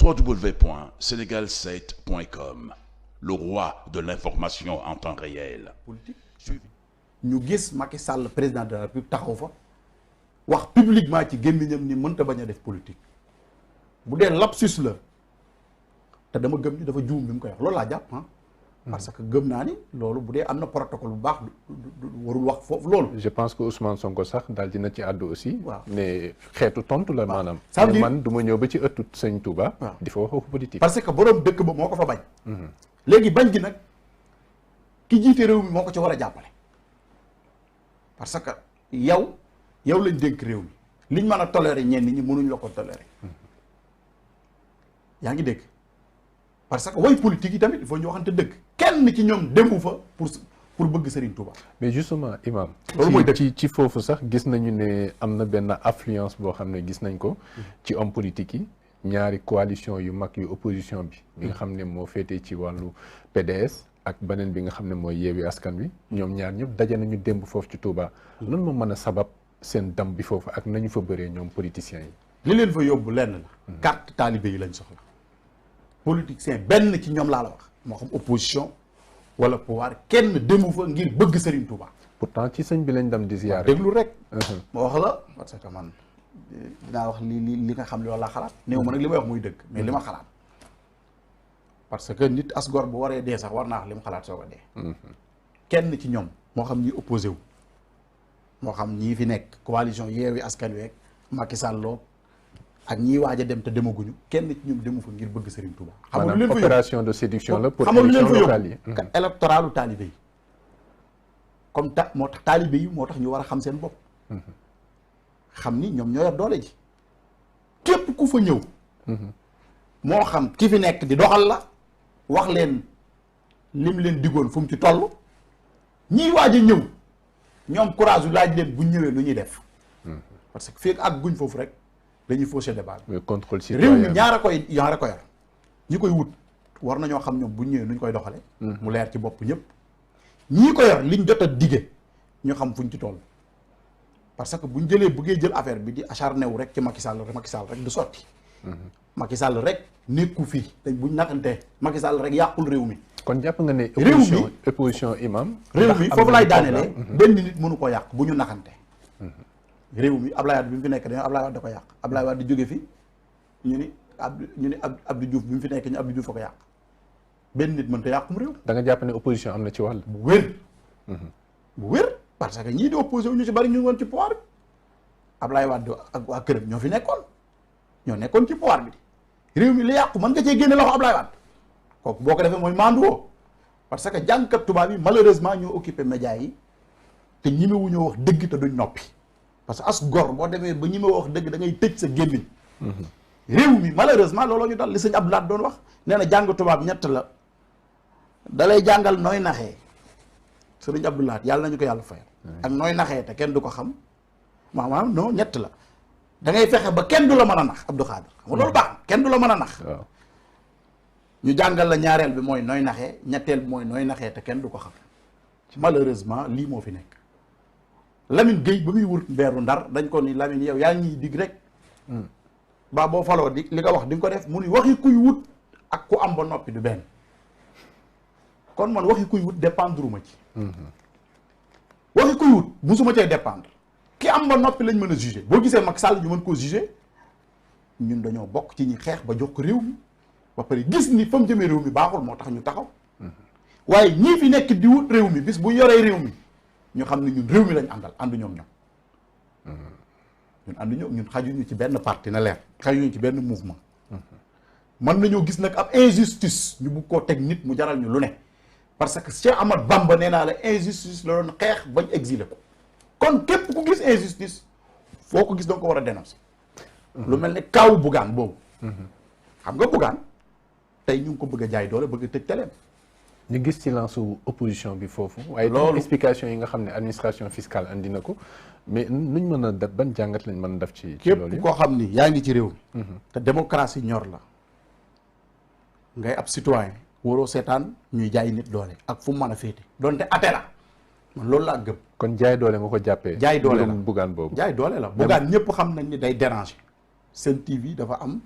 www.senegal7.com, le roi de l'information en temps réel. politique ñu gis Macky Sall président de la République taxaw fa wax publiquement ci gémmiñam ni mënta bañ a def politique bu dee lapsus la te dama gëm ni dafa juum bi mu koy wax loolu laa jàpp parce que gëm naa ni loolu bu dee am na protocole bu baax du warul wax foofu loolu. je pense que Ousmane Sonko sax daal dina ci àddu aussi. waaw ne xeetu tontu la maanaam. ça veut dire man du ma ñëw ba ci ëttu sëñ Touba. waaw di fa wax politique. parce que borom dëkk ba moo ko fa bañ. léegi bañ gi nag ki jiite réew mi moo ko ci war a jàppale. parce que yow lañ dénk réew mi liñ mën a tolérer ñenn ñi mënuñ la ko tolérer. yaa ngi dégg parce que way politique yi tamit il faut ñu waxante dëgg. kenn ci ñoom demu fa pour bëgg Serigne Touba. mais justement imam loolu mooy dëgg ci foofu sax gis nañu ne am na benn affluence boo xam ne gis nañ ko ci homme politique yi ñaari coalition yu mag yu opposition bi nga xam ne moo féetee ci wàllu PDS ak beneen bi nga xam ne mooy Yewwi Askan Wi ñoom ñaar ñëpp daje nañu démb foofu ci Touba. lan moo mën a sabab seen dam bi foofu ak nañu fa bëree ñoom politiciens yi. li leen fa yóbbu lenn la. carte talibé yi lañ soxla. politicien benn ci ñoom laa la wax moo xam opposition wala pouvoir kenn demu fa ngir bëgg Serigne Touba. pourtant ci sëñ bi lañ dem di ziyaare. déglu rek. ma wax la parce que man dinaa wax li nga xam ne loolu laa xalaat. néew ma nag li may wax muy dëgg mais li ma xalaat. parce que nit as gor bu waree dee sax war naa wax li mu xalaat soo ko dee. kenn ci ñoom moo xam ñi opposé wu moo xam ñii fi nekk coalition Yewwi Askan Wi ak Macky Sall ak ñiy waaj a dem te demaguñu kenn ci ñoom demu fa ngir bëgg Serigne Touba. xam nga lu leen fa yóbbu opération de séduction la pour élection locale locale yi. électoralu talibé yi comme moo tax talibé yi moo tax ñu war a xam seen bopp. xam ni ñoom ñoo yor doole ji képp ku fa ñëw. moo xam ki fi nekk di doxal la wax leen lim leen digoon fu mu ci toll ñiy waaj a ñëw ñoom courage yu laaj leen bu ñëwee lu ñuy def. parce que fekk ak guñ foofu rek dañuy faucher débat bi. contrôle réew mi ñaar a ko yor ñi koy wut war nañoo xam ñoom bu ñëwee nu ñu koy doxale mu leer ci bopp ñëpp. ñii ko yor liñ jot a dige ñu xam fuñ ci toll. parce que buñ bëggee jël affaire bi di acharné wu rek ci Macky Sall rek du sotti. Macky Sall rek nekku fii te buñ naxante Macky Sall rek yàqul réew mi. kon jàpp nga ne. réew mi opposition imam. réew mi foofu laay daanelee benn nit mënu ko yàq bu ñu naxante. réew mi Ablaye Wade bi mu fi nekk dañoo Ablaye Wade da ko yàq Ablaye Wade di jóge fi ñu ni Abdou Diouf bi mu fi nekk ñu Abdou Diouf a ko yàq benn nit mënta yàqum réew. da nga jàpp ne opposition am na ci wàll. bu wér parce que ñii di opposé wu ñu ci bari ñu ngi woon ci pouvoir bi Ablaye Wade ak waa këram ñoo fi nekkoon ci pouvoir bi réew mi li yàqu mën nga cee génne loxo Ablaye Wade kooku boo ko defee mooy manduwoo parce que jàngkat tubaab yi malheureusement ñoo occupé médias yi te ñimewuñoo wax dëgg te duñ noppi. parce que as gor boo demee ba ñi ma wax dëgg da ngay tëj sa gémmiñ réew mi malheureusement looloo ñu dal li sëñ Abdoulaye doon wax nee na jàng tubaab ñett la dalay jàngal nooy naxee sëñ Abdoulaye yàlla nañu ko yàlla fayal ak nooy naxee te kenn du ko xam maanaam non ñett la da ngay fexe ba kenn du la mën a nax Abdou Khadir xam nga loolu baax kenn du la mën a nax ñu jàngal la ñaareel bi mooy nooy naxee ñetteel bi mooy nooy naxee te kenn du ko xam malheureusement lii moo fi nekk Lamine Gueye ba muy wut mbeeru Ndar dañ ko ni Lamine yow yaa ngi ñuy dig rek ba boo faloo di li nga wax di nga ko def mu ni waxi kuy wut ak ku am ba noppi du benn kon man waxi kuy wut dépendre ma ci waxi kuy wut musuma cay dépendre ki am ba noppi lañ mën a juger boo gisee Macky Sall ñu mën koo juger ñun dañoo bokk ci ñi xeex ba jox ko réew mi ba pare gis ni fa mu jëmee réew mi baaxul moo tax ñu taxaw waaye ñii fi nekk di wut réew mi bis bu yoree réew mi ñu xam ne ñun réew mi lañ àndal àndu ñoom ñun xajuñu ci benn parti na leer xajuñu ci benn mouvement mën nañoo gis nag ab injustice ñu bugg koo teg nit mu jaral ñu lu ne parce que Cheikh Ahmad Bamba nee naa la injustice la doon xeex bañ exilé ko kon képp ku gis injustice foo ko gis danga ko war a dénoncer lu mel ne kaawu Bougane boobu xam nga Bougane tey ñu ngi ko bëgg a jaay doole bëgg a tëj teleem ñu gis ci lance opposition bi foofu. waaye loolu explication yi nga xam ne administration fiscale andi na ko mais nuñ mën a def ban jàngat lañ mën a def ci loolu képp koo xam ni yaa ngi ci réew mi te démocratie ñor la ngay ab citoyen waroo seetaan ñuy jaay nit doole ak fu mu mën a féete donte ate la man loolu laa gëm. kon jaay doole nga ko jàppee. jaay doole la Bougane boobu. jaay doole la Bougane ñëpp xam nañ ni day déranger. Sen TV dafa am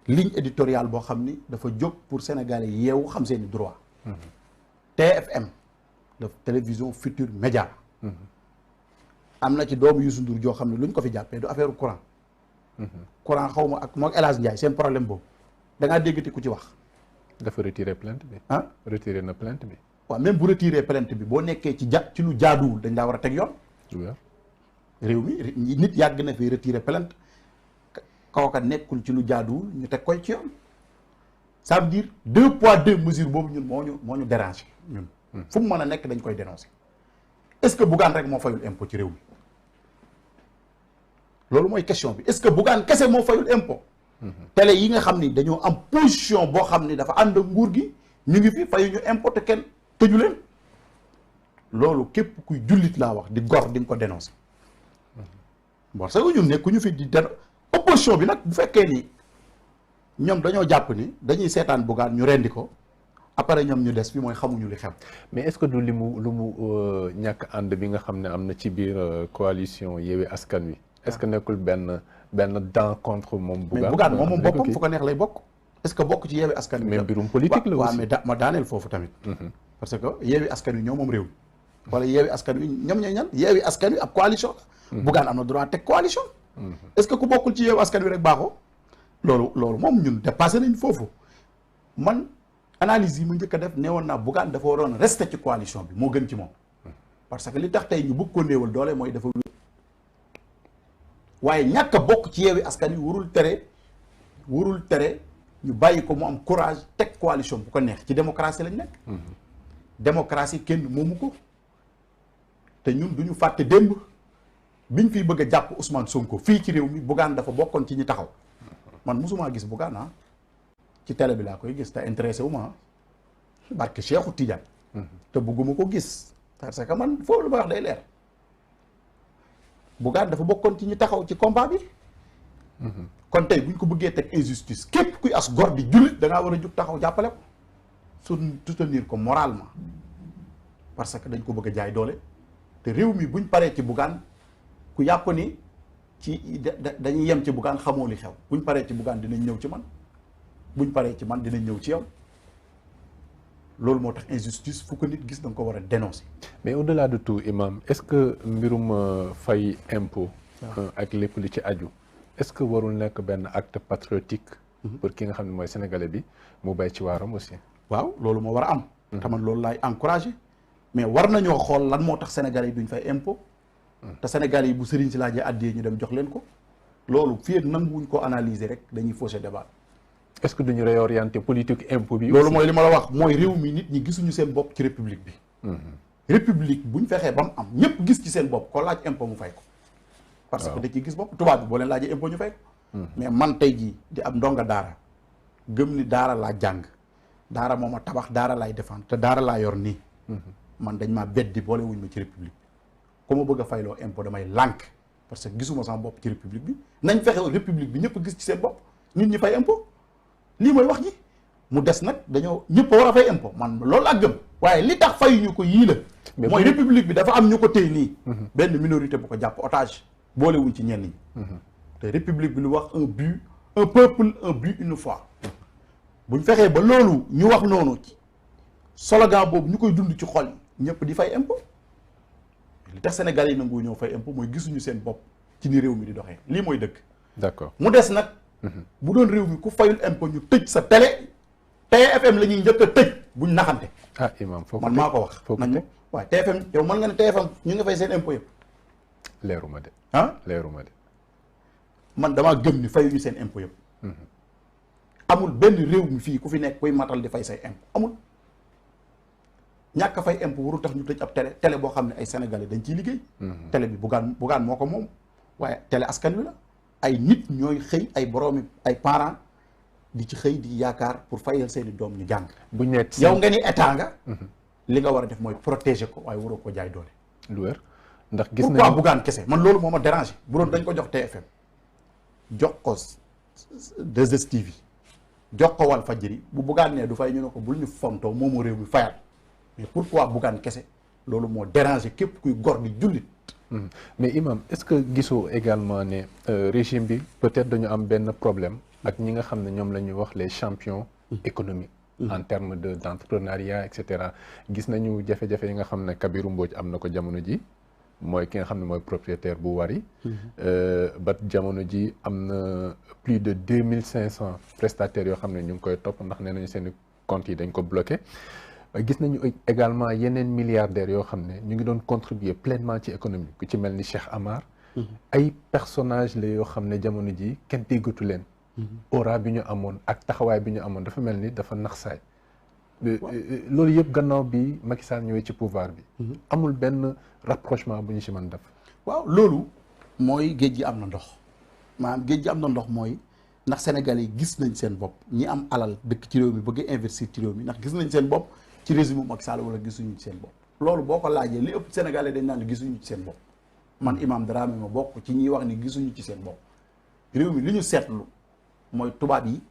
ligne éditoriale boo xam ni dafa jóg pour Sénégalais yeewu xam seeni droit TFM la télévision Futur Média am na ci doomu Youssou Ndour joo xam ne lu ñu ko fi jàppee du affaire courant courant xaw ma ak moo El Hadj Ndiaye seen problème boobu da ngaa déggati ku ci wax dafa retiré plainte bi. ah retiré na plainte bi. waaw même bu retiré plainte bi boo nekkee ci lu jaaduwul dañ laa war a teg yoon réew mi nit yàgg na fi retiré plainte kooka nekkul ci lu jaaduwul ñu teg koy ci yoon ça veut dire 2 poids 2 mesures boobu ñun moo ñu dérangé ñun fu mu mën a nekk dañ koy dénoncé est-ce que Bougane rek moo fayul impôt ci réew mi loolu mooy question bi est-ce que Bougane kese moo fayul impôt télé yi nga xam ni dañoo am position boo xam ni dafa ànd ak nguur gi ñu ngi fi fayu ñu impôt te kenn tëju leen loolu képp kuy jullit laa wax di gor di nga ko dénoncé parce que ñun nekkuñu fi di opposition bi nag bu fekkee ni ñoom dañoo jàpp ni dañuy seetaan Bougane ñu rendi ko après ñoom ñu des fi mooy xamuñu li xew. mais est-ce que du lu mu ñàkk ànd bi nga xam ne am na ci biir coalition Yewwi Askan Wi. est-ce que nekkul benn dent contre moom. mais Bougane moom boppam fu ko neex lay bokk. est-ce que bokk ci Yewwi Askan Wi. mais mbirum politique la aussi mais ma daaneel foofu tamit. parce que Yewwi Askan Wi ñoo moom réew mi. wala Yewwi Askan Wi ñoom ñooy ñan Yewwi Askan Wi ab coalition la. Bougane am na droit teg coalition. est-ce que ku bokkul ci Yewwi Askan Wi rek baaxoo. loolu moom ñun dépassé nañ foofu man analyse yi mu njëkk a def neewoon naa Bougane dafa waroon rester ci coalition bi moo gën ci moom. parce que li tax tey ñu bëgg ko néewal doole mooy dafa. waaye ñàkk a bokk ci Yewwi Askan Wi warul tere ñu bàyyi ko mu am courage teg coalition bu ko neex ci démocratie lañ nekk. démocratie kenn moomu ko te ñun du ñu fàtte démb biñ fiy bëgg a jàpp Ousmane Sonko fii ci réew mi Bougane dafa bokkoon ci ñi taxaw man mosumaa gis Bougane ci télé bi laa koy gis te intéressé wu ma barke Cheikhou Tidiane. te bëgguma ko gis parce que man foofu lu ma wax day leer. Bougane dafa bokkoon ci ñi taxaw ci combat bi. kon tey bu ñu ko bëggee teg injustice képp kuy as gor di jullit da ngaa war a jug taxaw jàppale ko soutenir ko moralement parce que dañ ko bëgg a jaay doole te réew mi buñ paree ci Bougane ku yàpp ni ci dañuy yem ci Bougane xamoo li xew buñ paree ci Bougane dinañ ñëw ci man buñ paree ci man dinañ ñëw ci yow loolu moo tax injustice fu ko nit gis da nga ko war a dénoncer. mais au-delà de tout imam est-ce que mbirum fay impôt ak lépp li ci aju est-ce que warul nekk benn acte patriotique pour ki nga xam ne mooy sénégalais bi mu bay ci waaram aussi. waaw loolu moo war a am. te man loolu laay encouragé mais war nañoo xool lan moo tax sénégalais yi duñ fay impôt. te sénégalais yi bu sëriñ si laajee addiyee ñu dem jox leen ko. loolu fii ak nanguwuñ ko analyser rek dañuy fausser débat. est-ce que duñu réorienter politique impôt bi. loolu mooy li ma la wax mooy réew mi nit ñi gisuñu seen bopp ci république bi. république buñ fexee ba mu am ñëpp gis ci seen bopp ko laaj impôt mu fay ko. parce que da ciy gis bopp tubaab bi boo leen laajee impôt ñu fay ko. mais man tey jii di ab ndonga daara gëm ni daara laa jàng daara moom a tabax daara laay défendre te daara laa yor nii. man dañ maa beddi boole wuñ ma ci république bi ku ma bëgg a fayloo impôt damay lànk parce que gisuma sama bopp ci république bi nañ fexe république bi ñëpp gis ci seen bopp nit ñi fay impôt lii mooy wax ji mu des nag dañoo ñëpp war a fay impôt man loolu laa gëm waaye li tax fayuñu ko yii la. mooy république bi dafa am ñu ko téye nii. benn minorité bu ko jàpp otage boolewuñ ci ñenn ñi. te république bi lu wax un but un peuple un but une foi buñ fexee ba loolu ñu wax noonu slogan boobu ñu koy dund ci xol yi ñëpp di fay impôt li tax Sénégal yi nangu ñëw fay impôt mooy gisuñu seen bopp ci ni réew mi di doxee lii mooy dëgg. d'accord mu des nag. bu doon réew mi ku fayul impôt ñu tëj sa télé TFM la ñuy njëkk a tëj buñ naxante. ah imam foofu man maa ko wax. foofu nañ waaye TFM yow mën nga ne TFM ñu nga fay seen impôt yëpp. leeruma de. leeruma de. man damaa gëm ni fayuñu seen impôt yëpp. amul benn réew mi fii ku fi nekk kuy matal di fay say impôt amul. ñàkk a fay impôt waru tax ñu tëj ab télé boo xam ne ay sénégalais dañ ciy liggéey. télé bi Bougane moo ko moom waaye télé askan wi la. ay nit ñooy xëy ay boroomi ay parents di ci xëy di yaakaar pour fayal seeni doom ñu jàng. bu ñett yow nga ni état nga. li nga war a def mooy protéger ko waaye waroo ko jaay doole. lu wér ndax gis nañu pourquoi Bougane kese man loolu moo ma dérangé bu doon dañ ko jox TFM jox ko 2STV jox ko Walfadjri bu Bougane nee du fay ñu ne ko bul ñu fontoo moomu réew mi fayal mais pourquoi Bougane kese loolu moo dérangé képp kuy gor di jullit. mais imam est-ce que gisoo également ne régime bi peut-être dañu am benn problème ak ñi nga xam ne ñoom la ñuy wax les champions économiques en termes d'entrepreneuriat et cetera gis nañu jafe-jafe yi nga xam ne Kabirou Mbodj am na ko jamono ji mooy ki nga xam ne mooy propriétaire bu Wari ba jamono ji am na plus de 2500 prestataires yoo xam ne ñu ngi koy topp ndax nee nañu seen comptes yi dañ ko bloqué gis nañu également yeneen milliardaires yoo xam ne ñu ngi doon contribuer pleinement ci économie ku ci mel ni Cheikh Amar ay personnages la yoo xam ne jamono ji kenn déggatu leen aura bi ñu amoon ak taxawaay bi ñu amoon dafa mel ni dafa nax saay loolu yëpp gannaaw bi Macky Sall ñëwee ci pouvoir bi amul benn rapprochement bu ñu ci mën def waaw loolu mooy géej gi am na ndox maanaam géej gi am na ndox mooy ndax Sénégalais yi gis nañ seen bopp ñi am alal dëkk ci réew mi bëgg investir ci réew mi ndax gis nañ seen bopp ci régime Macky Sall wala gisuñu ci seen bopp loolu boo ko laajee li ëpp Sénégalais dañ naan gisuñu ci seen bopp man Imam Dramé ma bokk ci ñiy wax ni gisuñu ci seen bopp réew mi li ñu seetlu mooy tubaab yi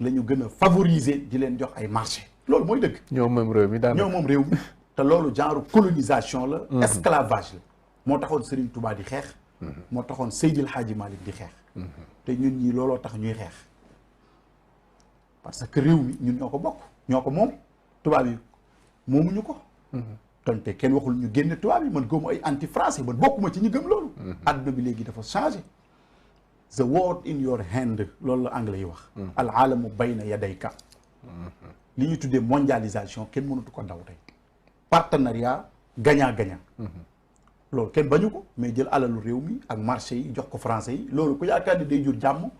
la ñu gën a favoriser di leen jox ay marché loolu mooy dëgg ñoo moom réew mi daanaka ñoo moom réew mi te loolu genre colonisation la esclavage la moo taxoon Serigne Touba di xeex moo taxoon Seydil Hadji Malick di xeex te ñun ñi looloo tax ñuy xeex parce que réew mi ñun ñoo ko bokk ñoo ko moom tubaab yi moomuñu ko tonte kenn waxul ñu génne tubaab yi man gëmu ay anti français man bokkuma ci ñu gëm loolu adduna bi léegi dafa changé the world in your hand loolu la anglais yi wax al alamu bayna yadayka li ñu tuddee mondialisation kenn mënatu ko daw tey partenariat gagnant gagnant loolu kenn bañu ko mais jël alalu réew mi ak marché yi jox ko français yi loolu ku yaakaar ni day jur jàmm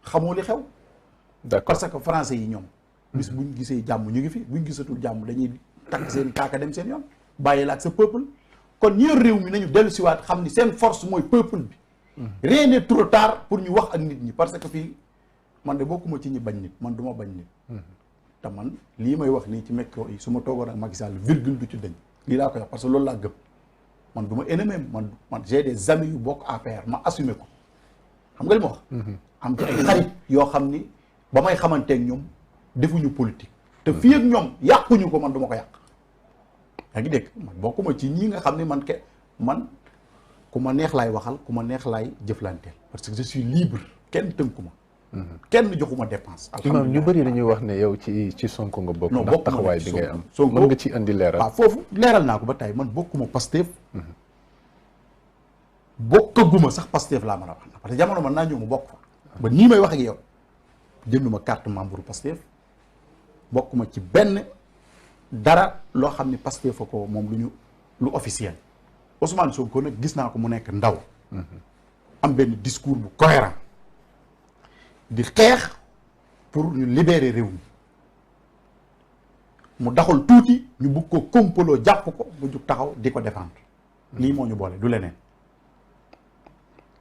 xamoo li xew d'accord parce que français yi ñoom bis buñ gisee jàmm ñu ngi fi buñ gisatul jàmm dañuy takk seen kaaka dem seen yoon bàyyi la ak sa peuple kon ñi yor réew mi nañu dellu siwaat xam ni seen force mooy peuple bi rien n'est trop tard pour ñu wax ak nit ñi parce que fii man de bokkuma ci ñi bañ nit man du ma bañ nit te man lii may wax nii ci micro yi su ma toogoon ak Macky Sall virgule du ci dañ lii laa koy wax parce que loolu laa gëm man du ma ennemi man j'ai des amis yu bokk APR ma assumé ko xam nga li ma wax am ci ay xarit yoo xam ni ba may xamanteeg ñoom defuñu politique te fii ak ñoom yàquñu ko man du ma ko yàq yaa ngi dégg man bokkuma ci ñii nga xam ne man ku ma neex laay waxal ku ma neex laay jëflanteel parce que je suis libre kenn tënku ma kenn joxuma dépense Imam ñu bëri dañuy wax ne yow ci Sonko nga bokk ndax taxawaay bi ngay am Sonko mën nga ci indi leeral waaw foofu leeral naa ko ba tey man bokkuma Pastef bokkaguma sax Pastef laa mën a wax na parce que jamono man naa ñëw ma bokk fa ba nii may wax ak yow jënduma carte membre Pastef bokkuma ci benn dara loo xam ne Pastef fa ko moom lu officiel Ousmane Sonko nag gis naa ko mu nekk ndaw am benn discours bu cohérent di xeex pour ñu libérer réew mi mu daxul tuuti ñu bugg ko kompaloo jàpp ko mu jug taxaw di ko défendre lii moo ñu boole du leneen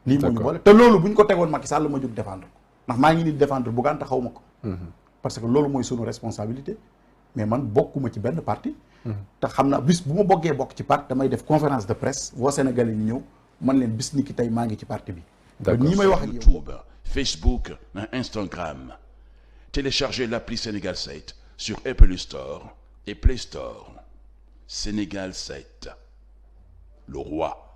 lii moo ñu boole te loolu bu ñu ko tegoon Macky Sall ma jug défendre ko ndax maa ngi ni défendre Bougane te xaw ma ko parce que loolu mooy sunu responsabilité mais man bokkuma ci benn parti te xam naa bis bu ma boggee bokk ci parti damay def conférence de presse woo Sénégalais yi ñëw man leen bis ni ki tey maa ngi ci parti bi ñi may wax ak yow YouTube, Facebook, Instagram. Téléchargez l'appli Sénégal 7 sur Apple Store et Play Store. Sénégal 7, le roi